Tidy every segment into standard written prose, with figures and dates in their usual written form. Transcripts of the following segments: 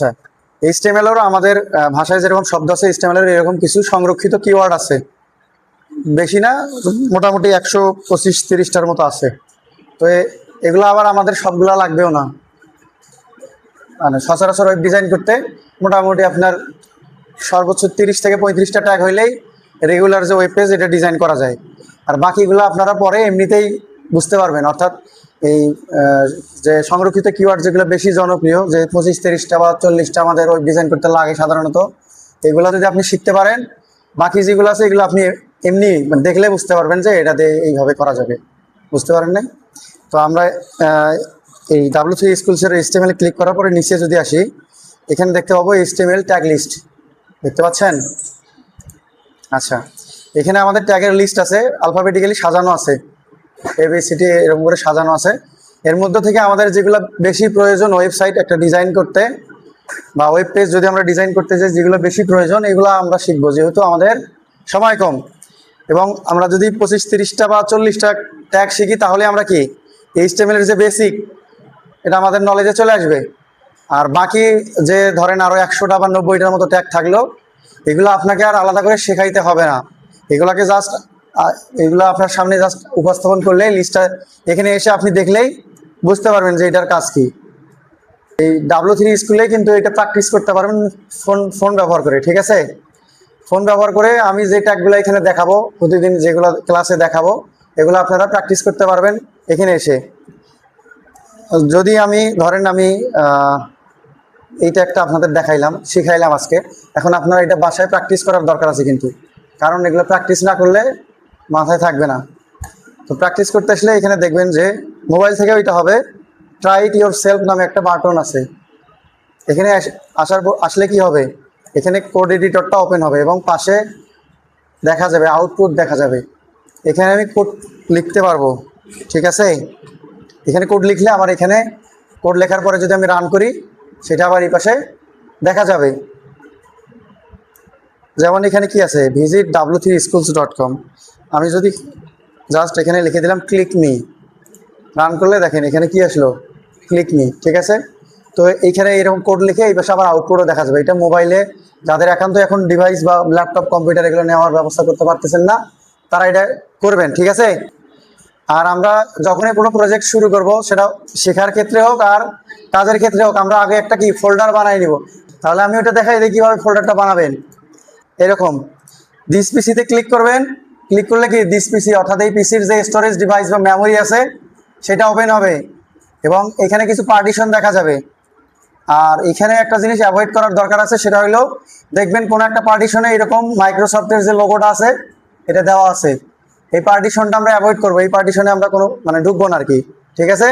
আচ্ছা, এইচটিএমএল এরও আমাদের ভাষায় যেরকম শব্দ আছে, এইচটিএমএল এর এরকম কিছু সংরক্ষিত কিওয়ার্ড আছে, বেশি না, মোটামুটি 125-30টার মতো আছে। তো এগুলো আবার আমাদের সবগুলা লাগবেও না। মানে সচরাচর ওয়েব ডিজাইন করতে মোটামুটি আপনার সর্বোচ্চ 30 থেকে 35টা ট্যাগ হইলেই রেগুলার যে ওয়েব পেজ এটা ডিজাইন করা যায়। আর বাকিগুলো আপনারা পরে এমনিতেই বুঝতে পারবেন। অর্থাৎ এই যে সংরক্ষিত কিওয়ার্ড যেগুলো বেশি জনপ্রিয়, যে 25-30টা বা 40টা আমাদের ওয়েব ডিজাইন করতে লাগে সাধারণত, এগুলো যদি আপনি শিখতে পারেন, বাকি যেগুলো আছে এগুলো আপনি এমনি দেখলে বুঝতে পারবেন যে এটাতে এইভাবে করা যাবে। বুঝতে পারেন না? তো আমরা এই W3 স্কুলসের এইচটিএমএল ক্লিক করার পরে নিচে যদি আসি, এখানে দেখতে পাবো এইচটিএমএল ট্যাগ লিস্ট। দেখতে পাচ্ছেন? আচ্ছা, এখানে আমাদের ট্যাগের লিস্ট আছে, আলফাবেটিক্যালি সাজানো আছে, এবিসিডি এরকম করে সাজানো আছে। এর মধ্যে থেকে আমাদের যেগুলো বেশি প্রয়োজন ওয়েবসাইট একটা ডিজাইন করতে বা ওয়েব পেজ যদি আমরা ডিজাইন করতে চাই, যেগুলো বেশি প্রয়োজন এগুলো আমরা শিখবো, যেহেতু আমাদের সময় কম। এবং আমরা যদি 25-30টা বা 40টা ট্যাগ শিখি, তাহলে আমরা কি এইচটিএমএল এর যে বেসিক, এটা আমাদের নলেজে চলে আসবে। আর বাকি যে ধরেন আরও 100টা বা 90টার মতো ট্যাগ থাকলো, এগুলো আপনাকে আর আলাদা করে শেখাইতে হবে না। এগুলোকে জাস্ট এগুলো আপনার সামনে জাস্ট উপস্থাপন করলে লিস্টটা এখানে এসে আপনি দেখলেই বুঝতে পারবেন যে এটার কাজ কি। এই W3 স্কুলে কিন্তু এটা প্র্যাকটিস করতে পারবেন ফোন ব্যবহার করে। ঠিক আছে, ফোন ব্যবহার করে আমি যে ট্যাগগুলো এখানে দেখাবো, প্রতিদিন যেগুলো ক্লাসে দেখাবো, এগুলো আপনারা প্র্যাকটিস করতে পারবেন এখানে এসে। যদি আমি ধরেন আমি এইটা একটা আপনাদের দেখাইলাম, শিখাইলাম আজকে, এখন আপনারা এটা বাসায় প্র্যাকটিস করার দরকার আছে কিন্তু, কারণ এগুলো প্র্যাকটিস না করলে মাথায় থাকবে না। তো প্র্যাকটিস করতে আসলে এখানে দেখবেন যে মোবাইল থেকে ওইটা হবে, ট্রাই ইট ইউর সেলফ নামে একটা বাটন আছে। এখানে আসলে কি হবে, এখানে কোড এডিটরটা ওপেন হবে এবং পাশে দেখা যাবে আউটপুট দেখা যাবে। এখানে আমি কোড লিখতে পারবো। ঠিক আছে, এখানে কোড লিখলে আমার এখানে কোড লেখার পরে যদি আমি রান করি, সেটা আবার এই পাশে দেখা যাবে। যেমন এখানে কি আছে, ভিজিট w3schools.com। আমি যদি জাস্ট এখানে লিখে দিলাম ক্লিক মি, রান করলে দেখেন এখানে কি আসলো, ক্লিক মি। ঠিক আছে, তো এইখানে এরকম কোড লিখে এই পাশে আবার আউটপুটও দেখা যাবে। এটা মোবাইলে যাদের একান্ত এখন ডিভাইস বা ল্যাপটপ কম্পিউটার এগুলো নেওয়ার ব্যবস্থা করতে পারতেছেন না, তারা এটা করবেন। ঠিক আছে, আর আমরা যখনই কোনো প্রজেক্ট শুরু করব, সেটা শেখার ক্ষেত্রে হোক আর কাজের ক্ষেত্রে হোক, আমরা আগে একটা কি ফোল্ডার বানাই নিব। তাহলে আমি ওটা দেখাই দিই কীভাবে ফোল্ডারটা বানাবেন। এরকম দিস পিসিতে ক্লিক করবেন, ক্লিক করলে কি দিস পিসি অর্থাৎ এই পিসির যে স্টোরেজ ডিভাইস বা মেমোরি আছে সেটা ওপেন হবে এবং এখানে কিছু পার্টিশন দেখা যাবে। আর এখানে একটা জিনিস অ্যাভয়েড করার দরকার আছে, সেটা হলো দেখবেন কোনো একটা পার্টিশনে এরকম মাইক্রোসফটের যে লোগোটা আছে এটা দেওয়া আছে, এই পার্টিশনটা আমরা অ্যাভয়েড করবো। এই পার্টিশনে আমরা কোনো ঢুকবো না আর কি। ঠিক আছে,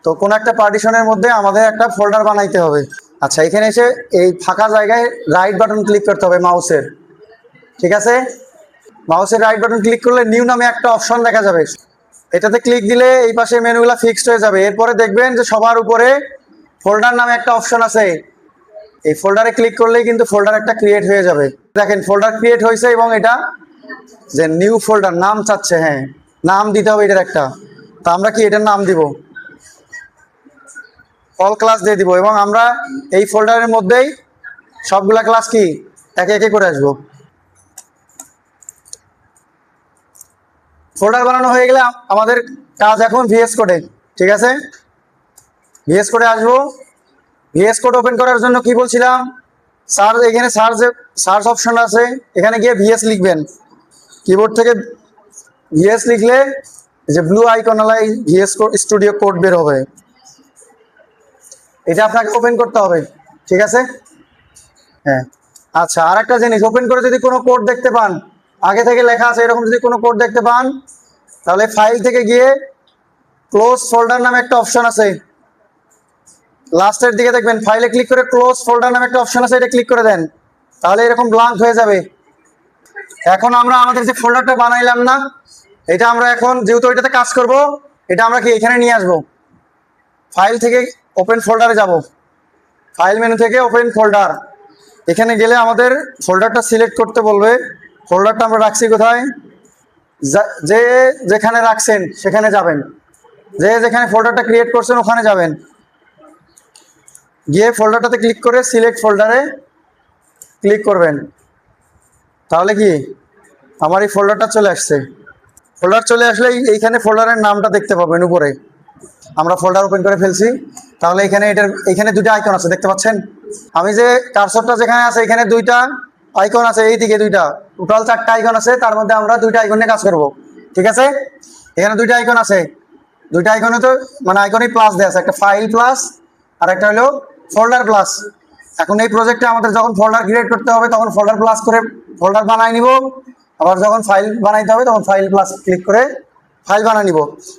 তো কোনো একটা পার্টিশনের মধ্যে আমাদের একটা ফোল্ডার বানাইতে হবে। আচ্ছা, এখানে এসে এই ফাঁকা জায়গায় রাইট বাটন ক্লিক করতে হবে মাউসের। ঠিক আছে, মাউসের রাইট বাটন ক্লিক করলে নিউ নামে একটা অপশন দেখা যাবে। এটাতে ক্লিক দিলে এই পাশে মেনুগুলো ফিক্সড হয়ে যাবে। এরপরে দেখবেন যে সবার উপরে ফোল্ডার নামে একটা অপশন আছে, এই ফোল্ডারে ক্লিক করলেই কিন্তু ফোল্ডার একটা ক্রিয়েট হয়ে যাবে। দেখেন ফোল্ডার ক্রিয়েট হয়েছে এবং এটা যে নিউ ফোল্ডার নাম চাচ্ছে, হ্যাঁ নাম দিতে হবে এটার একটা। তা আমরা কি এটার নাম দিব, অল ক্লাস দিয়ে দিব এবং আমরা এই ফোল্ডারের মধ্যেই সবগুলা ক্লাস কি একে একে করে আসবো। ফোল্ডার বানানো হয়ে গেলে আমাদের কাজ এখন ভিএস কোডে। ঠিক আছে, ভিএস কোডে আসবো। ভিএস কোড ওপেন করার জন্য কি বলছিলাম, সার্চ, এখানে সার্চ অপশন আছে, এখানে গিয়ে ভিএস লিখবেন। কিবোর্ড থেকে ভিএস লিখলে যে ব্লু আইকনওয়ালা ভিএস স্টুডিও কোড বের হবে, এটা আপনাকে ওপেন করতে হবে। ঠিক আছে, হ্যাঁ। আচ্ছা, আর একটা জিনিস, ওপেন করে যদি কোনো কোড দেখতে পান, আগে থেকে লেখা আছে এরকম যদি কোনো কোড দেখতে পান, তাহলে ফাইল থেকে গিয়ে ক্লোজ ফোল্ডার নামে একটা অপশন আছে, লাস্টের দিকে দেখবেন ফাইলে ক্লিক করে ক্লোজ ফোল্ডার নামে একটা অপশন আছে, এটা ক্লিক করে দেন, তাহলে এরকম ব্ল্যাঙ্ক হয়ে যাবে। এখন আমরা আমাদের যে ফোল্ডারটা বানাইলাম না, এটা আমরা এখন যেহেতু এটাতে কাজ করব, এটা আমরা কি এখানে নিয়ে আসবো। ফাইল থেকে ওপেন ফোল্ডারে যাব, ফাইল মেনু থেকে ওপেন ফোল্ডার, এখানে গেলে আমাদের ফোল্ডারটা সিলেক্ট করতে বলবে। ফোল্ডারটা আমরা রাখছি কোথায়, যে যেখানে রাখছেন সেখানে যাবেন, যে যেখানে ফোল্ডারটা ক্রিয়েট করছেন ওখানে যাবেন। গিয়ে ফোল্ডারটাতে ক্লিক করে সিলেক্ট ফোল্ডারে ক্লিক করবেন, তাহলে কি আমার এই ফোল্ডারটা চলে আসছে। ফোল্ডার চলে আসলে এইখানে ফোল্ডারের নামটা দেখতে পাবেন উপরে। আমরা ফোল্ডার ওপেন করে ফেলছি, তাহলে এইখানে দুইটা আইকন আছে দেখতে পাচ্ছেন। আমি যে কার্সরটা যেখানে আছে এখানে দুইটা আইকন আছে, এইদিকে দুইটা, টোটাল 4টা আইকন আছে, তার মধ্যে আমরা দুইটা আইকন নিয়ে কাজ করব। ঠিক আছে, এখানে দুইটা আইকন আছে, দুইটা আইকনে তো মানে আইকনে প্লাস দেওয়া আছে, একটা ফাইল প্লাস আর একটা হলো ফোল্ডার প্লাস। এখন এই প্রজেক্টে আমাদের যখন ফোল্ডার ক্রিয়েট করতে হবে তখন ফোল্ডার প্লাস করে ফোল্ডার বানাই নিব, আবার যখন ফাইল বানাইতে হবে তখন ফাইল প্লাস ক্লিক করে ফাইল বানিয়ে নিব।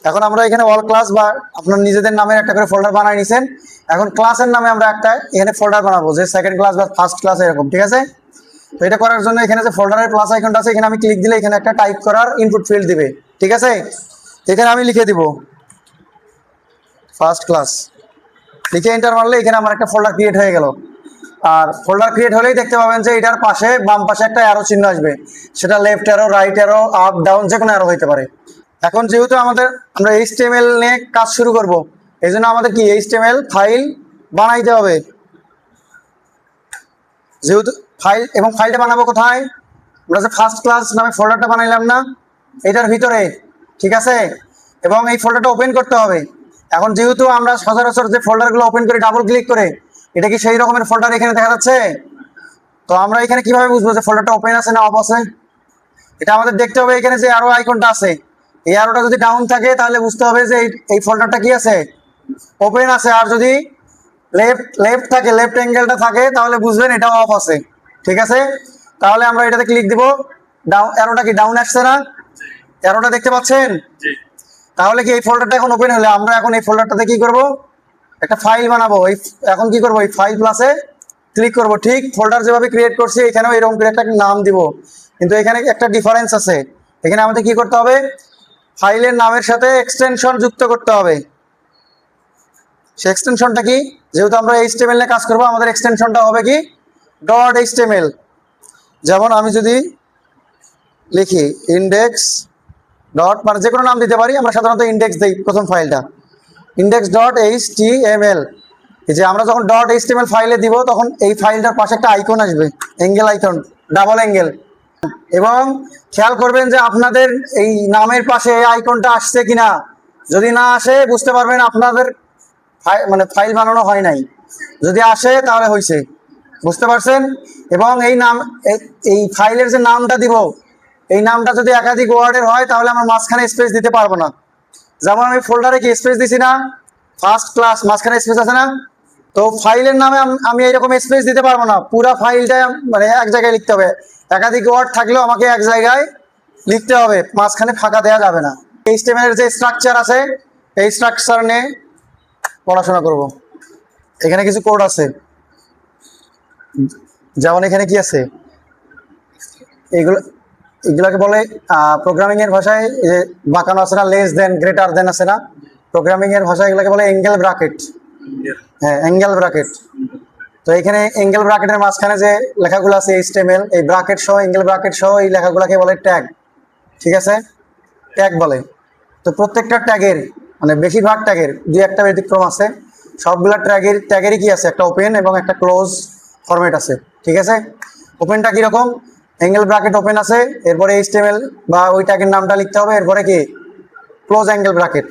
এখন আমরা এখানে অল ক্লাস বা আপনার নিজেদের নামে একটা করে ফোল্ডার বানিয়ে নিছেন, এখন ক্লাসের নামে আমরা একটা এখানে ফোল্ডার বানাবো, যে সেকেন্ড ক্লাস বা ফার্স্ট ক্লাস এরকম। ঠিক আছে, তো এটা করার জন্য এখানে যে ফোল্ডারের প্লাস আইকনটা আছে এখানে আমি ক্লিক দিলে এখানে একটা টাইপ করার ইনপুট ফিল্ড দিবে। ঠিক আছে, এখানে আমি লিখে দিব ফার্স্ট ক্লাস, লিখে এন্টার মারলে এখানে আমার একটা ফোল্ডার ক্রিয়েট হয়ে গেল। আর ফোল্ডার ক্রিয়েট হলেই দেখতে পাবেন যে এটার পাশে বাম পাশে একটা অ্যারো চিহ্ন আসবে, সেটা left arrow, right arrow, up down যে কোনো অ্যারো হতে পারে। এখন যেহেতু আমরা HTML নিয়ে কাজ শুরু করব, এই জন্য আমাদের কি HTML ফাইল বানাইতে হবে। যেহেতু ফাইলটা বানাবো কোথায়, আমরা যে ফার্স্ট ক্লাস নামে ফোল্ডারটা বানাইলাম না এটার ভিতরে। ঠিক আছে, এবং এই ফোল্ডারটা ওপেন করতে হবে। এখন যেহেতু আমরা সচরাচর যে ফোল্ডারগুলো ওপেন করি ডাবল ক্লিক করে, এটা কি সেই রকমের ফোল্ডার এখানে দেখা যাচ্ছে? তো আমরা এখানে কিভাবে বুঝবো যে ফোল্ডারটা ওপেন আছে না অফ আছে? এটা আমাদের দেখতে হবে, এখানে যে আরো আইকনটা আছে এই আরোটা যদি ডাউন থাকে তাহলে বুঝতে হবে যে এই ফোল্ডারটা কি আছে, ওপেন আছে। আর যদি লেফট থাকে, লেফট অ্যাঙ্গেলটা থাকে, তাহলে বুঝবেন এটা অফ আছে। ঠিক আছে, তাহলে আমরা এটাতে ক্লিক দিব, ডাউন অ্যারোটা কি ডাউন আসছে না, অ্যারোটা দেখতে পাচ্ছেন? তাহলে কি এই ফোল্ডারটা এখন ওপেন হলে আমরা এখন এই ফোল্ডারটাতে কি করব, একটা ফাইল বানাবো। এখন কি করব, এই ফাইল প্লাসে ক্লিক করব। ঠিক ফোল্ডার যেভাবে ক্রিয়েট করছি এখানেও এরকম করে একটা নাম দিব, কিন্তু এখানে একটা ডিফারেন্স আছে। এখানে আমাদের কি করতে হবে, ফাইলের নামের সাথে এক্সটেনশন যুক্ত করতে হবে। সে এক্সটেনশনটা কি, যেহেতু আমরা HTML নিয়ে কাজ করব আমাদের এক্সটেনশনটা হবে কি .html। যেমন আমি যদি লিখি ইন্ডেক্স ডট, মানে যে কোনো নাম দিতে পারি, আমরা সাধারণত ইন্ডেক্স দিই প্রথম ফাইলটা, index.html। এই যে আমরা যখন .html ফাইলে দিব তখন এই ফাইলটার পাশে একটা আইকন আসবে, অ্যাঙ্গেল আইকন, ডাবল অ্যাঙ্গেল। এবং খেয়াল করবেন যে আপনাদের এই নামের পাশে আইকনটা আসছে কিনা, যদি না আসে বুঝতে পারবেন আপনাদের মানে ফাইল বানানো হয় নাই, যদি আসে তাহলে হয়েছে। বুঝতে পারছেন? এবং এই ফাইলের যে নামটা দিব, এই নামটা যদি একাধিক ওয়ার্ডের হয় তাহলে আমরা মাঝখানে স্পেস দিতে পারবো না। যেমন আমি ফোল্ডারে কি স্পেস দিছি না, ফার্স্ট ক্লাস, মাঝখানে স্পেস আছে না, তো ফাইলের নামে আমি এইরকম স্পেস দিতে পারবো না, পুরা ফাইলটা মানে এক জায়গায় লিখতে হবে। একাধিক ওয়ার্ড থাকলেও আমাকে এক জায়গায় লিখতে হবে, মাঝখানে ফাঁকা দেওয়া যাবে না। HTML এর যে স্ট্রাকচার আছে এই স্ট্রাকচার নিয়ে পড়াশোনা করব। এখানে কিছু কোড আছে, যেমন এখানে কি আছে, এগুলাকে বলে প্রোগ্রামিং এর ভাষায় যে বাঁকানো আছে না, লেস দেন, গ্রেটার দেন আছে না, প্রোগ্রামিং এর ভাষায় এগুলাকে বলে অ্যাঙ্গেল ব্র্যাকেট। হ্যাঁ, অ্যাঙ্গেল ব্র্যাকেট। তো এখানে অ্যাঙ্গেল ব্র্যাকেটের মাঝখানে যে লেখাগুলো আছে HTML, এই ব্র্যাকেট সহ, অ্যাঙ্গেল ব্র্যাকেট সহ এই লেখাগুলোকে বলে ট্যাগ। ঠিক আছে, ট্যাগ বলে। তো প্রত্যেকটা ট্যাগের মানে বেশিরভাগ ট্যাগের, দুই একটা ব্যতিক্রম আছে, সবগুলা ট্যাগেরই কি আছে, একটা ওপেন এবং একটা ক্লোজ ফরম্যাট আছে। ঠিক আছে, ওপেনটা কীরকম, অ্যাঙ্গেল ব্র্যাকেট ওপেন আছে, এরপরে HTML বা ওই ট্যাগের নামটা লিখতে হবে, এরপরে কি ক্লোজ অ্যাঙ্গেল ব্র্যাকেট,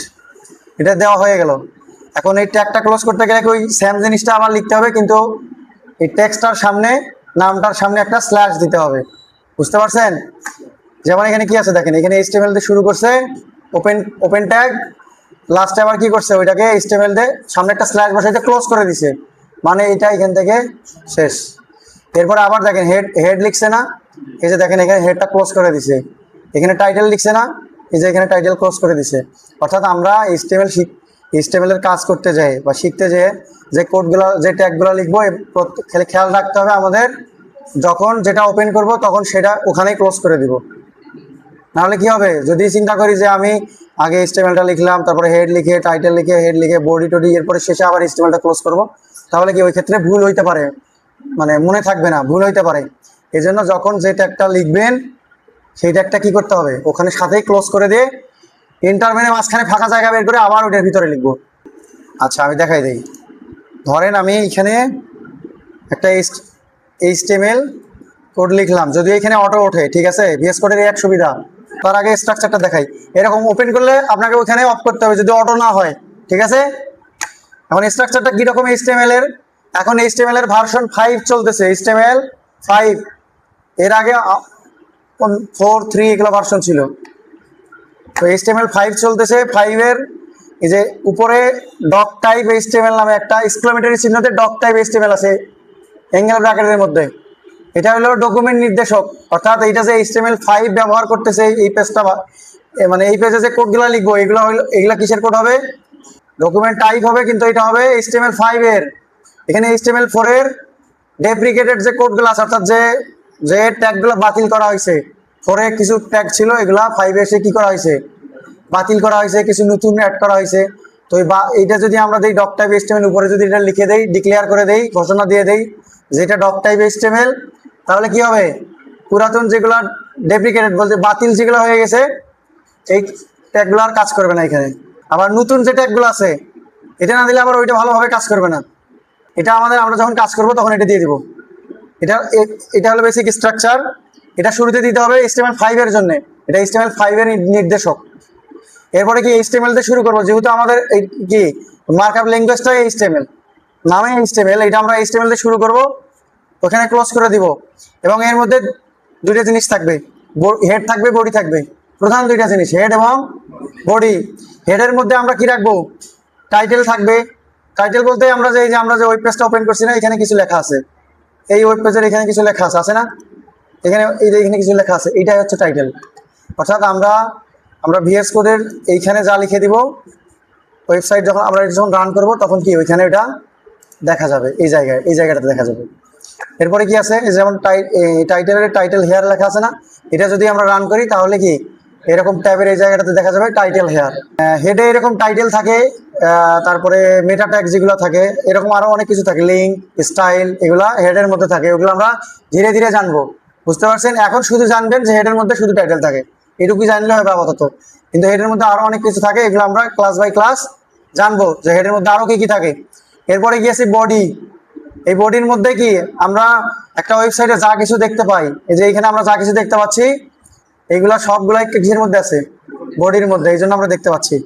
এটা দেওয়া হয়ে গেল। এখন এই ট্যাগটা ক্লোজ করতে গেলে ওই সেম জিনিসটা আমার লিখতে হবে, কিন্তু এই টেক্সটটার সামনে, নামটার সামনে একটা স্ল্যাশ দিতে হবে। বুঝতে পারছেন? যেমন এখানে কি আছে দেখেন, এখানে HTML দিয়ে শুরু করছে, ওপেন ট্যাগ, লাস্টে আবার কি করছে, ওইটাকে HTML দিয়ে সামনে একটা স্ল্যাশ বসাইতে ক্লোজ করে দিছে, মানে এটা এখান থেকে শেষ। এরপরে আবার দেখেন হেড লিখছে না, এই যে দেখেন এখানে হেডটা ক্লোজ করে দিছে। এখানে টাইটেল লিখছে না, এই যে এখানে টাইটেল ক্লোজ করে দিছে। অর্থাৎ আমরা HTML এর কাজ করতে যাই বা শিখতে যেয়ে যে কোডগুলো, যে ট্যাগগুলো লিখবো, খেয়াল রাখতে হবে আমাদের, যখন যেটা ওপেন করব তখন সেটা ওখানেই ক্লোজ করে দিব। নাহলে কি হবে, যদি চিন্তা করি যে আমি আগে HTMLটা লিখলাম, তারপরে হেড লিখে, টাইটেল লিখে, হেড লিখে, বডি টডি, এরপরে শেষে আবার HTMLটা ক্লোজ করব, তাহলে কি ওই ক্ষেত্রে ভুল হইতে পারে, মানে মনে থাকবে না, ভুল হইতে পারে। এই জন্য যখন যে ট্যাগটা লিখবেন সেই ট্যাগটা কি করতে হবে, ওখানে সাথেই ক্লোজ করে দিয়ে ইন্টারভেলে মাঝখানে ফাঁকা জায়গা বের করে আবার ওইটার ভিতরে লিখবো। আচ্ছা, আমি দেখাই দিই। ধরেন আমি এখানে একটা এইচটিএমএল কোড লিখলাম, যদিও এখানে অটো ওঠে, ঠিক আছে, ভিএস কোডের এক সুবিধা। তার আগে স্ট্রাকচারটা দেখাই। এরকম ওপেন করলে আপনাকে ওখানে অফ করতে হবে যদি অটো না হয়, ঠিক আছে। এখন স্ট্রাকচারটা কীরকম এইচটিএমএল এর, এখন এইচটিএমএল এর ভার্সন 5 চলতেছে, এইচটিএমএল 5। এর আগে 4, 3 এগুলো ভার্সন ছিল। তো এইচটিএমএল 5 চলতেছে। 5 এর এই যে উপরে ডক টাইপ এইচটিএমএল নামে একটা এক্সক্লেমেটরি চিহ্নতে ডক টাইপ এইচটিএমএল আছে অ্যাঙ্গেল ব্র্যাকেটের মধ্যে। এটা হলো ডকুমেন্ট নির্দেশক, অর্থাৎ এইটা যে এইচটিএমএল 5 ব্যবহার করতেছে এই পেজটা, মানে এই পেজে যে কোডগুলো লিখবো এগুলা কিসের কোড হবে? ডকুমেন্ট টাইপ হবে, কিন্তু এটা হবে এইচটিএমএল 5 এর। এখানে এইচটিএমএল 4 এর ডেপ্রিকেটেড যে কোডগুলো আছে, অর্থাৎ যে ট্যাগগুলো বাতিল করা হয়েছে, 4 এ কিছু ট্যাগ ছিল, এগুলা 5 এ এসে কি করা হয়েছে? বাতিল করা হয়েছে, কিছু নতুন অ্যাড করা হয়েছে। তো এইটা যদি আমরা দিই ডক টাইপ এইচটিএমএল, উপরে যদি এটা লিখে দেই, ডিক্লেয়ার করে দেই, ঘোষণা দিয়ে দেই যেটা ডক টাইপ এইচটিএমএল, তাহলে কি হবে? পুরাতন যেগুলো ডেপ্রিকেটেড বলতে বাতিল যেগুলো হয়ে গেছে, এই ট্যাগগুলো আর কাজ করবে না এখানে। আবার নতুন যে ট্যাগগুলো আছে, এটা না দিলে আবার ওইটা ভালোভাবে কাজ করবে না। এটা আমরা যখন কাজ করব তখন এটা দিয়ে দিব। এটা হলো বেসিক স্ট্রাকচার। এটা শুরুতে দিতে হবে এইচটিএমএল 5 এর জন্য, এটা এইচটিএমএল 5 এর নির্দেশক। এরপরে কি এইচটিএমএল দিয়ে শুরু করবো, যেহেতু আমাদের এই কি মার্কআপ ল্যাঙ্গুয়েজটা এইচটিএমএল, নামে এইচটিএমএল, এটা আমরা এইচটিএমএল দিয়ে শুরু করব, ওখানে ক্লোজ করে দিব। এবং এর মধ্যে দুইটা জিনিস থাকবে, হেড থাকবে, বডি থাকবে। প্রধান দুইটা জিনিস, হেড এবং বডি। হেডের মধ্যে আমরা কি রাখবো? টাইটেল থাকবে। টাইটেল বলতে আমরা যে ওয়েব পেজটা ওপেন করছি না, এখানে কিছু লেখা আছে, এই ওয়েব পেজের এখানে কিছু লেখা আছে না, এখানে কিছু লেখা আছে, এইটাই হচ্ছে টাইটেল। অর্থাৎ আমরা ভিএস কোডের এইখানে যা লিখে দিব, ওয়েবসাইট যখন রান করব তখন কি ওইখানে এটা দেখা যাবে, এই জায়গাটাতে দেখা যাবে। এরপরে কি আছে, যেমন টাইটেল হেয়ার লেখা আছে না, এটা যদি আমরা রান করি তাহলে কি এরকম ট্যাবের এই জায়গাটাতে দেখা যাবে টাইটেল হেয়ার। হেডে এরকম টাইটেল থাকে, তারপরে মেটা ট্যাগ যেগুলো থাকে, এরকম আরো অনেক কিছু থাকে, লিঙ্ক, স্টাইল, এগুলা হেডের মধ্যে থাকে। ওগুলো আমরা ধীরে ধীরে জানবো, বুঝতে পারছেন? এখন শুধু জানবেন যে হেডের মধ্যে শুধু টাইটেল থাকে, এটুকুই জানলে হবে আপাতত। কিন্তু হেডের মধ্যে আরো অনেক কিছু থাকে, এগুলো আমরা ক্লাস বাই ক্লাস জানবো যে হেডের মধ্যে আরো কি কি থাকে। এরপরে গিয়েছি বডি। এই বডির মধ্যে কি আমরা একটা ওয়েবসাইটে যা কিছু দেখতে পাই, এই যে এখানে আমরা যা কিছু দেখতে পাচ্ছি, এইগুলা সবগুলাই কিসের মধ্যে আছে? বডির মধ্যে। এই জন্য আমরা দেখতে পাচ্ছি।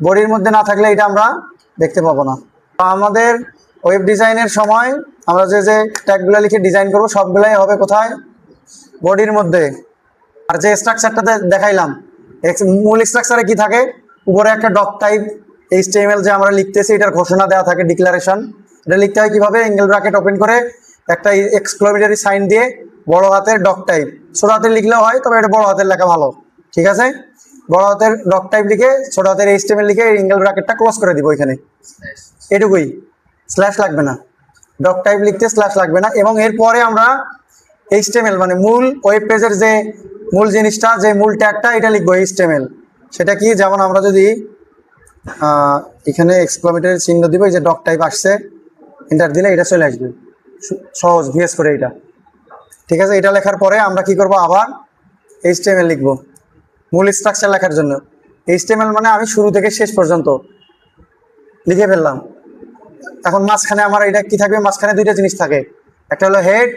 বডির মধ্যে না থাকলে এটা আমরা দেখতে পাবো না। আমাদের ওয়েব ডিজাইনের সময় আমরা যে ট্যাগগুলো লিখে ডিজাইন করবো সবগুলাই হবে কোথায়? বডির মধ্যে। আর যে স্ট্রাকচারটা দেখাইলাম, মূল স্ট্রাকচারে কি থাকে? উপরে একটা ডক টাইপ এইচটিএমএল যে আমরা লিখতেছি, এটার ঘোষণা দেওয়া থাকে, ডিক্লারেশন। এটা লিখতে হয় কিভাবে? অ্যাঙ্গেল ব্র্যাকেট ওপেন করে একটা এক্সক্লেমেটরি সাইন দিয়ে বড় হাতের ডক টাইপ, ছোট হাতের লিখলেও হয়, তবে এটা বড় হাতের লেখা ভালো, ঠিক আছে। বড় হাতের ডক টাইপ লিখে ছোট হাতের এইচটিএমএল লিখে অ্যাঙ্গেল ব্র্যাকেটটা ক্লোজ করে দিব এখানে, এটুকুই। স্ল্যাশ লাগবে না, ডক টাইপ লিখতে স্ল্যাশ লাগবে না। এবং এরপরে আমরা এইচটিএমএল মানে মূল ওয়েব পেজের যে মূল জিনিসটা, যে মূল ট্যাগটা, এটা লিখবো এইচটিএমএল। সেটা কি? যেমন আমরা যদি এখানে এক্সক্লেমেটরি চিহ্ন দিব, এই যে ডক টাইপ আসছে, এন্টার দিলে এটা চলে আসবে, সহজ ভিএস করে এটা, ঠিক আছে। এটা লেখার পরে আমরা কি করব? আবার এইচটিএমএল লিখবো মূল স্ট্রাকচার লেখার জন্য। এইচটিএমএল মানে আমি শুরু থেকে শেষ পর্যন্ত লিখে ফেললাম। এখন মাঝখানে আমার এটা কি থাকবে? মাঝখানে দুইটা জিনিস থাকে, একটা হলো হেড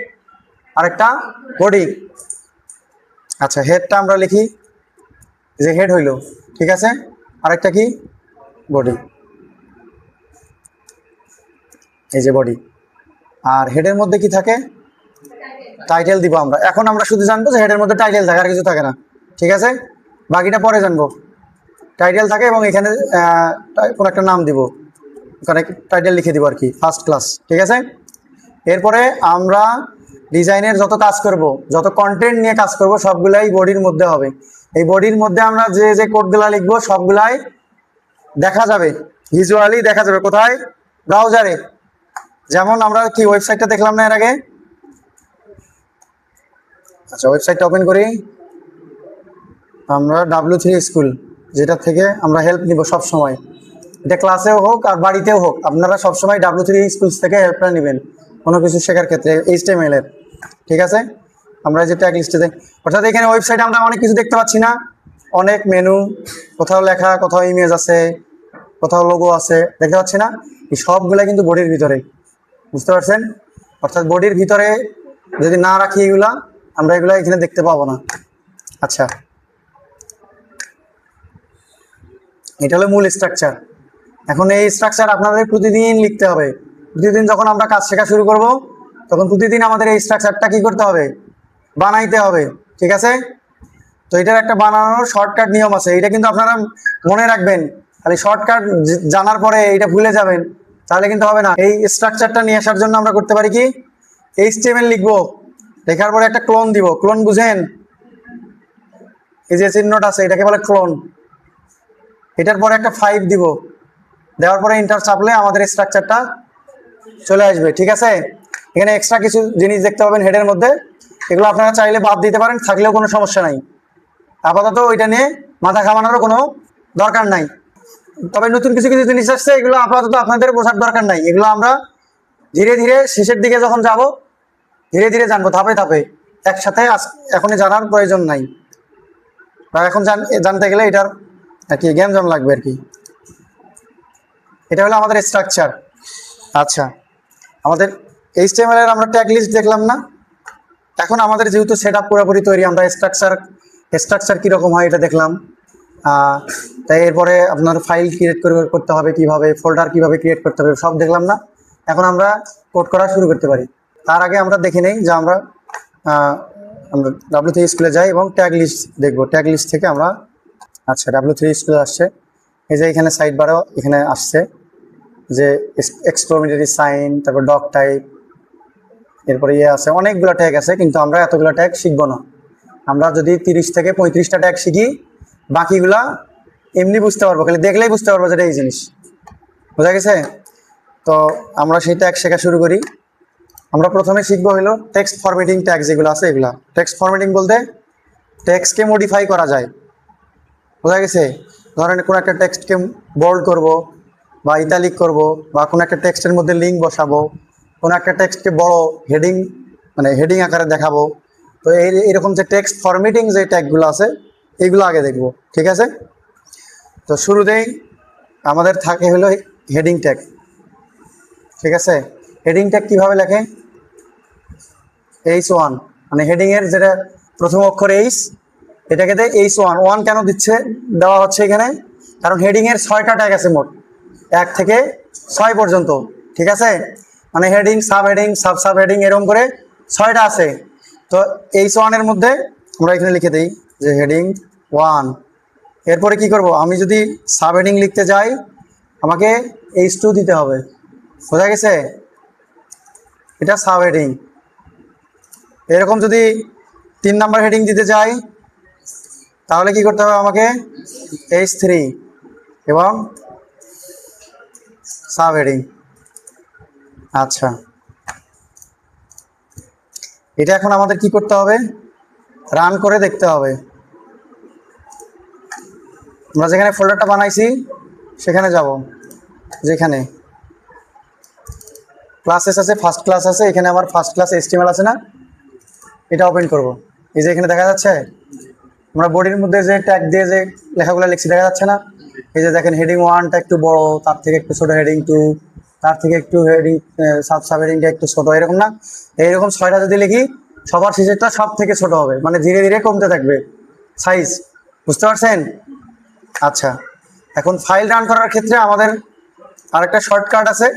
আর একটা বডি। আচ্ছা, হেডটা আমরা লিখি যে হেড হইল, ঠিক আছে। আরেকটা কি? বডি, এই যে বডি। আর হেডের মধ্যে কি থাকে? টাইটেল দিব আমরা। এখন আমরা শুধু জানবো যে হেডের মধ্যে টাইটেল থাকে, আর কিছু থাকে না, ঠিক আছে। বাকিটা পরে জানবো। টাইটেল থাকে এবং এখানে কোনো একটা নাম দিব, ওখানে টাইটেল লিখে দিব আর কি, ফার্স্ট ক্লাস, ঠিক আছে। এরপরে আমরা ডিজাইনের যত কাজ করব, যত কন্টেন্ট নিয়ে কাজ করব, সবগুলাই বডির মধ্যে হবে। এই বডির মধ্যে আমরা যে কোডগুলা লিখবো সবগুলাই দেখা যাবে, ভিজুয়ালি দেখা যাবে কোথায়? ব্রাউজারে। যেমন আমরা কি ওয়েবসাইটটা দেখলাম না এর আগে? আচ্ছা, ওয়েবসাইটটা ওপেন করি। আমরা W3 স্কুল, যেটা থেকে আমরা হেল্প নিব সব সময়, এটা ক্লাসেও হোক আর বাড়িতেও হোক, আপনারা সবসময় W3 স্কুলস থেকে হেল্পটা নেবেন কোনো কিছু শেখার ক্ষেত্রে HTML এর, ঠিক আছে। আমরা যে ট্যাগ লিস্টে, অর্থাৎ এখানে ওয়েবসাইটে আমরা অনেক কিছু দেখতে পাচ্ছি না, অনেক মেনু, কোথাও লেখা, কোথাও ইমেজ আছে, কোথাও লোগো আছে, দেখতে পাচ্ছি না? এই সবগুলা কিন্তু বডির ভিতরে, বুঝতে পারছেন? অর্থাৎ বডির ভিতরে যদি না রাখি এগুলা, আমরা এগুলা এখানে দেখতে পাবো না। আচ্ছা, এটা হলো মূল স্ট্রাকচার। এখন এই স্ট্রাকচার আপনাদের প্রতিদিন লিখতে হবে। প্রতিদিন যখন আমরা কাজ শেখা শুরু করব, তখন প্রতিদিন আমাদের এই স্ট্রাকচারটা কি করতে হবে? বানাইতে হবে, ঠিক আছে? তো এটার একটা বানানোর শর্টকাট নিয়ম আছে, এটা কিন্তু আপনারা মনে রাখবেন। খালি শর্টকাট জানার পরে এটা ভুলে যাবেন তাহলে কিন্তু হবে না। এই স্ট্রাকচারটা নিয়ে আসার জন্য আমরা করতে পারি কি, HTML লিখবো, লেখার পরে একটা ক্লোন দিব। ক্লোন বুঝেন? এই যে চিহ্নটা আছে এটাকে বলে ক্লোন। এটার পরে একটা 5 দিব, দেওয়ার পরে এন্টার চাপলে আমাদের স্ট্রাকচারটা চলে আসবে, ঠিক আছে? এখানে এক্সট্রা কিছু জিনিস দেখতে পাবেন হেডের মধ্যে, এগুলো আপনারা চাইলে বাদ দিতে পারেন, থাকলেও কোনো সমস্যা নাই। আপাতত ওইটা নিয়ে মাথা ঘামানোরও কোনো দরকার নাই। তবে নতুন কিছু কিছু জিনিস আসছে, এগুলো আপাতত আপনাদের বোঝার দরকার নাই। এগুলো আমরা ধীরে ধীরে শেষের দিকে যখন যাব, ধীরে ধীরে জানবো, ধাপে ধাপে, একসাথে এখনই জানার প্রয়োজন নাই। বা এখন জানতে গেলে এটার আর কি জ্ঞান লাগবে আর কি। এটা হলো আমাদের স্ট্রাকচার। আচ্ছা, আমাদের HTML এর আমরা ট্যাগ লিস্ট দেখলাম না? এখন আমাদের যেহেতু সেটআপ পুরোপুরি তৈরি, আমরা স্ট্রাকচার কীরকম হয় এটা দেখলাম। তাই এরপরে আপনার ফাইল ক্রিয়েট করতে হবে কীভাবে, ফোল্ডার কীভাবে ক্রিয়েট করতে হবে সব দেখলাম না? এখন আমরা কোড করা শুরু করতে পারি। তার আগে আমরা দেখে নেই যে আমরা W3 স্কুলে যাই এবং ট্যাগ লিস্ট দেখব। ট্যাগ লিস্ট থেকে আমরা, আচ্ছা W3 স্কুলে আসছে, এই যে এখানে সাইড বারও এখানে আসছে যে এক্সক্লামেটরি সাইন, তারপর ডক টাইপ, এরপরে আছে অনেকগুলো ট্যাগ আছে, কিন্তু আমরা এতগুলো ট্যাগ শিখবো না। আমরা যদি 30 থেকে 35টা ট্যাগ শিখি, বাকিগুলা এমনি বুঝতে পারবো, খালি দেখলেই বুঝতে পারবো যেটা এই জিনিস। বোঝা গেছে? তো আমরা সেই ট্যাগ শেখা শুরু করি। আমরা প্রথমে শিখবো হলো টেক্সট ফরম্যাটিং ট্যাগ, যেগুলো আছে এগুলা। টেক্সট ফরম্যাটিং বলতে টেক্সটকে মডিফাই করা যায়, বোঝা গেছে? ধরেন কোনো একটা টেক্সটকে বোল্ড করব বা ইটালিক করব, বা কোনো একটা টেক্সটের মধ্যে লিঙ্ক বসাবো, কোনো একটা টেক্সটকে বড় হেডিং মানে হেডিং আকারে দেখাবো। তো এইরকম যে টেক্সট ফরম্যাটিং যে ট্যাগগুলো আছে এইগুলো আগে দেখব, ঠিক আছে? তো শুরুতেই আমাদের থাকে হলো হেডিং ট্যাগ, ঠিক আছে? হেডিং ট্যাগ কীভাবে লেখে? H1, মানে হেডিংয়ের যেটা প্রথম অক্ষর H, এটাকে দেয় H1। 1 কেন দেওয়া হচ্ছে এখানে? কারণ হেডিংয়ের 6টা ট্যাগ আছে মোট, 1 থেকে 6 পর্যন্ত, ঠিক আছে? মানে heading, sub heading, sub heading, এরকম করে 6টা আছে। তো H1 এর মধ্যে আমরা এখানে লিখে দিই যে হেডিং 1। এরপরে কি করব? আমি যদি সাব হেডিং লিখতে যাই, আমাকে H2 দিতে হবে, বোঝা গেছে? এটা সাব হেডিং। এরকম যদি 3 নাম্বার হেডিং দিতে যাই, তাহলে কি করতে হবে? আমাকে H3 এবং সাব হেডিং। আচ্ছা, এটা এখন আমাদের কি করতে হবে? রান করে দেখতে হবে। আমরা যেখানে ফোল্ডারটা বানাইছি সেখানে যাব, যেখানে ক্লাসেস আছে, ফার্স্ট ক্লাস আছে, এখানে আমার ফার্স্ট ক্লাস HTML আছে না? এটা ওপেন করব। এই যে এখানে দেখা যাচ্ছে আমরা বডির মধ্যে যে ট্যাগ দিয়ে যে লেখাগুলো লিখছি, দেখা যাচ্ছে না? এই যে দেখেন হেডিং 1টা একটু বড়, তার থেকে একটু ছোট হেডিং 2, তার থেকে একটু হেডিং সাব হেডিংটা একটু ছোট, এরকম না? এইরকম 6টা যদি লিখি, সবার শেষেরটা সব থেকে ছোট হবে, মানে ধীরে ধীরে কমতে থাকবে সাইজ, বুঝতে পারছেন? আচ্ছা, এখন ফাইল রান করার ক্ষেত্রে আমাদের আরেকটা শর্টকাট আছে,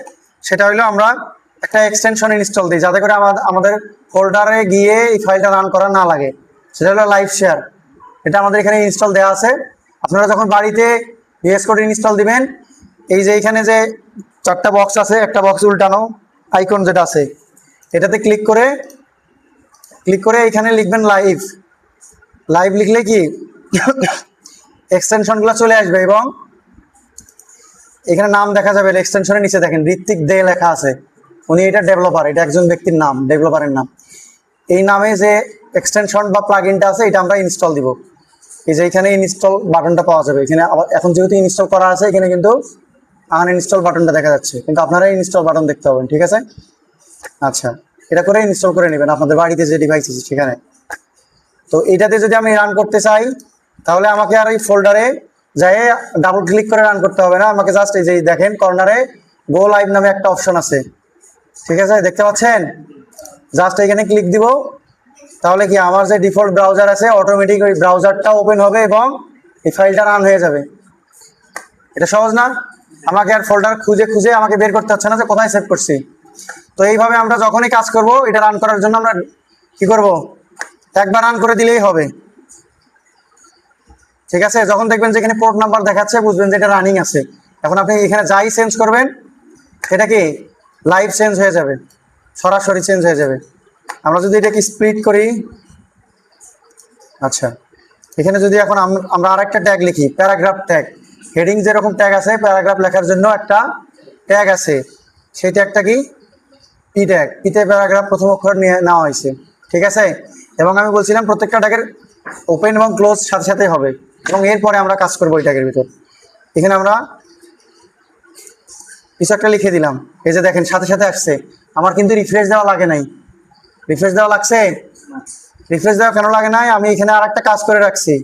সেটা হলো আমরা একটা এক্সটেনশন ইনস্টল দিই, যাতে করে আমাদের ফোল্ডারে গিয়ে এই ফাইলটা রান করা না লাগে। সেটা হলো লাইভ শেয়ার। এটা আমাদের এখানে ইনস্টল দেওয়া আছে। আপনারা যখন বাড়িতে VS Code ইনস্টল দিবেন, এই যে এখানে যে 4টা বক্স আছে, একটা বক্স উল্টানো আইকন যেটা আছে, এটাতে ক্লিক করে এখানে লিখবেন লাইভ লিখলে কি এক্সটেনশনগুলো চলে আসবে এবং এখানে নাম দেখা যাবে। এক্সটেনশনের নিচে দেখেন ঋত্বিক দে লেখা আছে, উনি এটা ডেভেলপার, এটা একজন ব্যক্তির নাম, ডেভেলপারের নাম। এই নামে যে এক্সটেনশন বা প্লাগইনটা আছে এটা আমরা ইনস্টল দিব। এই যে এখানে ইনস্টল বাটনটা পাওয়া যাবে। এখানে এখন যেহেতু ইনস্টল করা আছে, এখানে কিন্তু আনইনস্টল বাটনটা দেখা যাচ্ছে, কিন্তু আপনারা ইনস্টল বাটন দেখতে পাবেন, ঠিক আছে? আচ্ছা, এটা করে ইনস্টল করে নেবেন আপনাদের বাড়িতে যে ডিভাইস আছে সেখানে। তো এটাতে যদি আমি রান করতে চাই, তাহলে আমাকে আর এই ফোল্ডারে যাই ডাবল ক্লিক করে রান করতে হবে না, আমাকে জাস্ট এই যে দেখেন কর্নারে গো লাইভ নামে একটা অপশন আছে, ঠিক আছে দেখতে পাচ্ছেন, জাস্ট এখানে ক্লিক দিব, তাহলে কি আমার যে ডিফল্ট ব্রাউজার আছে অটোমেটিক ওই ব্রাউজারটা ওপেন হবে এবং এই ফাইলটা রান হয়ে যাবে। এটা সহজ না? আমাকে আর ফোল্ডার খুঁজে খুঁজে আমাকে বের করতে হচ্ছে না যে কোথায় সেভ করছি। তো এইভাবে আমরা যখনই কাজ করব এটা রান করার জন্য আমরা কি করব, একবার রান করে দিলেই হবে, ঠিক আছে। যখন দেখবেন যে এখানে পোর্ট নাম্বার দেখাচ্ছে বুঝবেন যে এটা রানিং আছে। এখন আপনি এখানে যাই চেঞ্জ করবেন এটা কি লাইভ চেঞ্জ হয়ে যাবে, সরাসরি চেঞ্জ হয়ে যাবে। আমরা যদি এটাকে স্প্লিট করি, আচ্ছা এখানে যদি এখন আমরা আরেকটা ট্যাগ লিখি, প্যারাগ্রাফ ট্যাগ, হেডিং যেরকম ট্যাগ আছে প্যারাগ্রাফ লেখার জন্য একটা ট্যাগ আছে, সেই ট্যাগটা কি পি ট্যাগ, পিতে প্যারাগ্রাফ প্রথম অক্ষর নিয়ে নেওয়া হয়েছে, ঠিক আছে। এবং আমি বলছিলাম প্রত্যেকটা ট্যাগের ওপেন এবং ক্লোজ সাথে সাথে হবে, এবং এরপরে আমরা কাজ করবো এই ট্যাগের ভিতর। এখানে আমরা কিছু একটা লিখে দিলাম, এই যে দেখেন সাথে সাথে আসছে, আমার কিন্তু রিফ্রেশ দেওয়া লাগে নাই। রিফ্রেশ দেওয়া লাগছে? রিফ্রেশ দেওয়া কেন লাগে নাই? আমি এখানে আর একটা কাজ করে রাখছি,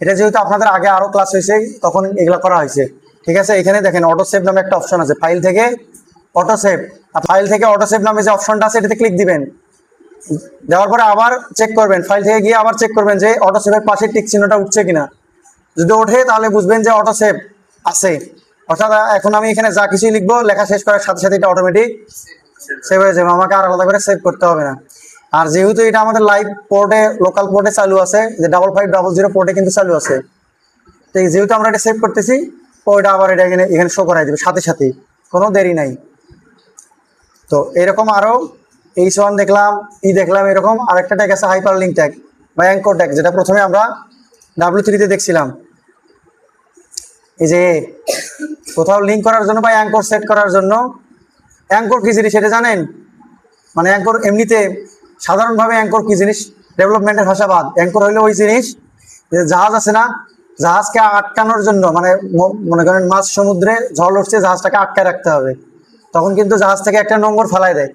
এটা যেহেতু আপনাদের আগে আরো ক্লাস হয়েছে তখন এগুলো করা হয়েছে, ঠিক আছে। এখানে দেখেন অটো সেভ নামে একটা অপশন আছে, ফাইল থেকে অটো সেভ, ফাইল থেকে অটো সেভ নামে যে অপশনটা আছে এটাতে ক্লিক দিবেন, দেওয়ার পরে আবার চেক করবেন, ফাইল থেকে গিয়ে আবার চেক করবেন যে অটো সেভের পাশে টিক চিহ্নটা উঠছে কিনা, যদি ওঠে তাহলে বুঝবেন যে অটো সেভ আছে। অর্থাৎ এখন আমি এখানে যা কিছুই লিখবো লেখা শেষ করার সাথে সাথে এটা অটোমেটিক সেভ হয়ে যাবে, আমাকে আর আলাদা করে সেভ করতে হবে না। আর যেহেতু এটা আমাদের লাইভ পোর্টে লোকাল পোর্টে চালু আছে, যে 5500 পোর্টে কিন্তু চালু আছে, তো যেহেতু আমরা এটা সেভ করতেছি ওইটা আবার এটা এখানে শো করাই দেবে সাথে সাথেই, কোনো দেরি নাই। তো এরকম আরো H1 দেখলাম, দেখলাম, এরকম আরেকটা ট্যাগ আছে হাইপার লিঙ্ক ট্যাগ বা অ্যাঙ্কর ট্যাগ, যেটা প্রথমে আমরা W3 দেখছিলাম। এই যে কোথাও লিঙ্ক করার জন্য বা অ্যাঙ্কর সেট করার জন্য, অ্যাঙ্কর কি জিনিস সেটা জানেন? মানে অ্যাঙ্কর এমনিতে সাধারণভাবে অ্যাঙ্কর কি জিনিস, ডেভেলপমেন্টের ভাষা বাদ, অ্যাঙ্কর হইলো ওই জিনিস যে জাহাজ আছে না, জাহাজকে আটকানোর জন্য, মানে মনে করেন মাঝ সমুদ্রে ঝড় উঠছে, জাহাজটাকে আটকায় রাখতে হবে, তখন কিন্তু জাহাজ থেকে একটা নোঙর ফেলায় দেয়,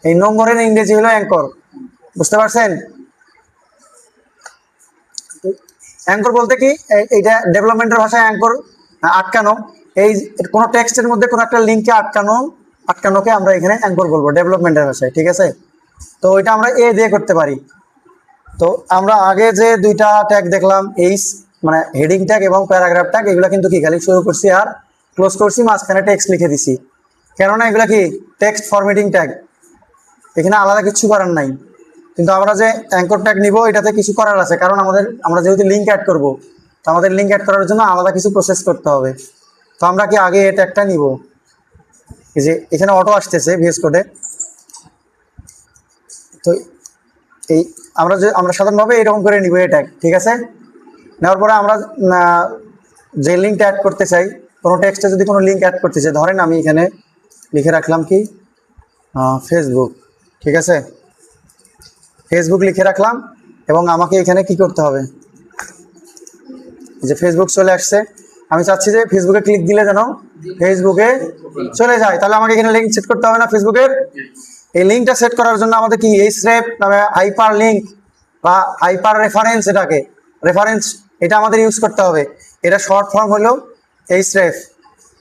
এই নোঙরের ইংরেজি হলো অ্যাঙ্কর, বুঝতে পারছেন? অ্যাঙ্কর বলতে কি এইটা ডেভেলপমেন্টের ভাষায় অ্যাঙ্কর আটকানো, এই কোনো টেক্সটের মধ্যে কোনো একটা লিঙ্কে আটকানোকে আমরা এখানে অ্যাঙ্কর বলবো ডেভেলপমেন্টের ভাষায়, ঠিক আছে। তো ওইটা আমরা এ দিয়ে করতে পারি। তো আমরা আগে যে দুইটা ট্যাগ দেখলাম, মানে হেডিং ট্যাগ এবং প্যারাগ্রাফ ট্যাগ, এগুলো কিন্তু কি খালি শুরু করছি আর ক্লোজ করছি, মাঝখানে টেক্সট লিখে দিছি, কেননা এগুলা কি টেক্সট ফরম্যাটিং ট্যাগ, এখানে আলাদা কিছু করার নাই। কিন্তু আমরা যে অ্যাঙ্কর ট্যাগ নিব এটাতে কিছু করার আছে, কারণ আমরা যেহেতু লিঙ্ক অ্যাড করব, তো আমাদের লিঙ্ক অ্যাড করার জন্য আলাদা কিছু প্রসেস করতে হবে। তো আমরা কি আগে এই ট্যাগটা নিব, এই যে এখানে অটো আসতেছে ভিএস কোডে, তো এই আমরা সাধারণভাবে এরকম করে নিব এই ট্যাগ, ঠিক আছে। নেওয়ার পরে আমরা যে লিঙ্কটা অ্যাড করতে চাই, কোনো টেক্সটে যদি কোনো লিঙ্ক অ্যাড করতে চাই, ধরেন আমি এখানে লিখে রাখলাম কি ফেসবুক, ঠিক আছে, ফেসবুক লিখে রাখলাম, এবং আমাকে এখানে কি করতে হবে, যে ফেসবুক চলে আসছে, আমি চাচ্ছি যে ফেসবুকে ক্লিক দিলে যেন ফেসবুকে চলে যায়, তাহলে আমাকে এখানে লিঙ্ক সেট করতে হবে না ফেসবুকের। এই লিঙ্কটা সেট করার জন্য আমাদের কি এইচরেফ নামে হাইপার লিঙ্ক বা হাইপার রেফারেন্স, এটাকে রেফারেন্স এটা আমাদের ইউজ করতে হবে, এটা শর্ট ফর্ম হলো এইচরেফ,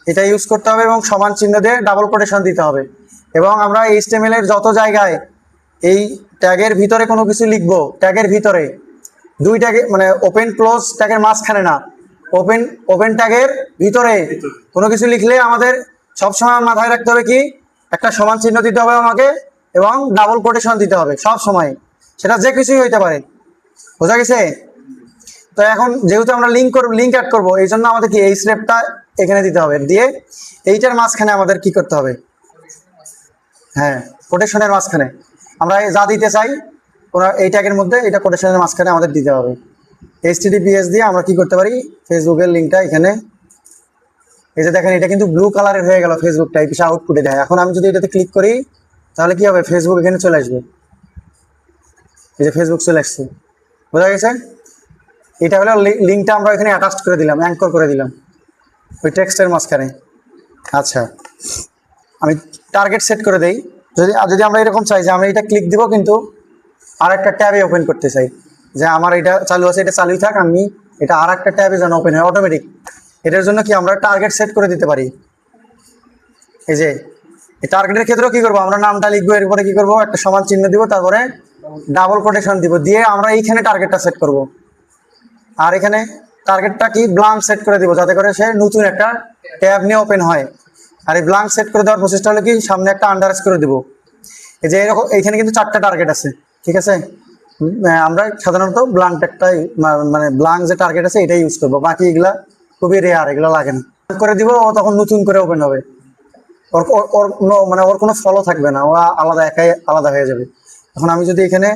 এটা ইউজ করতে হবে এবং সমান চিহ্ন দিয়ে ডাবল কোটেশন দিতে হবে। এবং আমরা HTML এর যত জায়গায় এই ট্যাগের ভিতরে কোনো কিছু লিখবো, ট্যাগের ভিতরে দুই ট্যাগে, মানে ওপেন ক্লোজ ট্যাগের মাঝখানে না, ওপেন ট্যাগের ভিতরে কোনো কিছু লিখলে আমাদের সবসময় মাথায় রাখতে হবে কি একটা সমান চিহ্ন দিতে হবে আমাকে, এবং ডাবল কোটেশন দিতে হবে সব সময়, সেটা যে কিছুই হইতে পারে, বোঝা গেছে? তো এখন যেহেতু আমরা লিঙ্ক অ্যাড করবো, এই জন্য আমাদের কি এই স্টেপটা এখানে দিতে হবে, দিয়ে এইটার মাঝখানে আমাদের কি করতে হবে, হ্যাঁ কোটেশনের মাঝখানে আমরা যা দিতে চাই ওরা এই ট্যাগের মধ্যে এটা কোটেশনের মাঝখানে আমাদের দিতে হবে। HTTPS দিয়ে আমরা কি করতে পারি, ফেসবুকের লিঙ্কটা এখানে, এই যে দেখেন এটা কিন্তু ব্লু কালারের হয়ে গেল, ফেসবুকটা এই পিছনে আউটপুটে দেয়। এখন আমি যদি এটাতে ক্লিক করি তাহলে কি হবে, ফেসবুক এখানে চলে আসবে, এই যে ফেসবুক চলে আসছে, বোঝা গেছে? এটা হলো লিঙ্কটা আমরা এখানে অ্যাটাচ করে দিলাম, অ্যাঙ্কর করে দিলাম ওই টেক্সটের মাঝখানে। আচ্ছা আমি টার্গেট সেট করে দেই, যদি আমরা এরকম চাই যে আমরা এটা ক্লিক দিব কিন্তু আর একটা ট্যাবে ওপেন করতে চাই, যে আমার এটা চালু আছে, এটা চালুই থাক, আমি এটা আর একটা ট্যাবে যেন ওপেন হয় অটোমেটিক। এটার জন্য কি আমরা টার্গেট সেট করে দিতে পারি। এই যে এই টার্গেটের ক্ষেত্রেও কি করবো, আমরা নামটা লিখবো, এরপরে কি করবো একটা সমান চিহ্ন দিব, তারপরে ডাবল কোটেশন দিব, দিয়ে আমরা এইখানে টার্গেটটা সেট করব। আর এখানে টার্গেটটা কি ব্লাঙ্ক সেট করে দিব, যাতে করে সে নতুন একটা ট্যাব নিয়ে ওপেন হয়। আর এই ব্লাঙ্ক সেট করে দেওয়ার প্রসেসটা হলো কি, সামনে একটা আন্ডারস্কোর দিব। এই যে এরকম এইখানে কিন্তু 4টা টার্গেট আছে, ঠিক আছে। আমরা সাধারণত ব্লাঙ্ক একটাই, মানে ব্লাঙ্ক যে টার্গেট আছে এটাই ইউজ করবো, বাকি এগুলা খুবই রেয়ার, এগুলো লাগে না। করে দিব, ও তখন নতুন করে ওপেন হবে, ওর ওর ওর মানে ওর কোনো ফলো থাকবে না, ও আলাদা একাই আলাদা হয়ে যাবে। এখন আমি যদি এখানে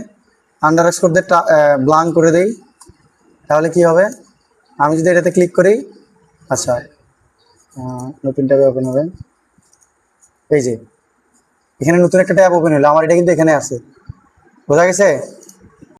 আন্ডারস্কোর দিয়ে ব্লাঙ্ক করে দিই, তাহলে কি হবে, আমি যদি এটাতে ক্লিক করি, আচ্ছা নতুন ট্যাবে ওপেন হবে। এই যে এখানে নতুন একটা ট্যাব ওপেন হলো, আমার এটা কিন্তু এখানে আছে, বোঝা গেছে।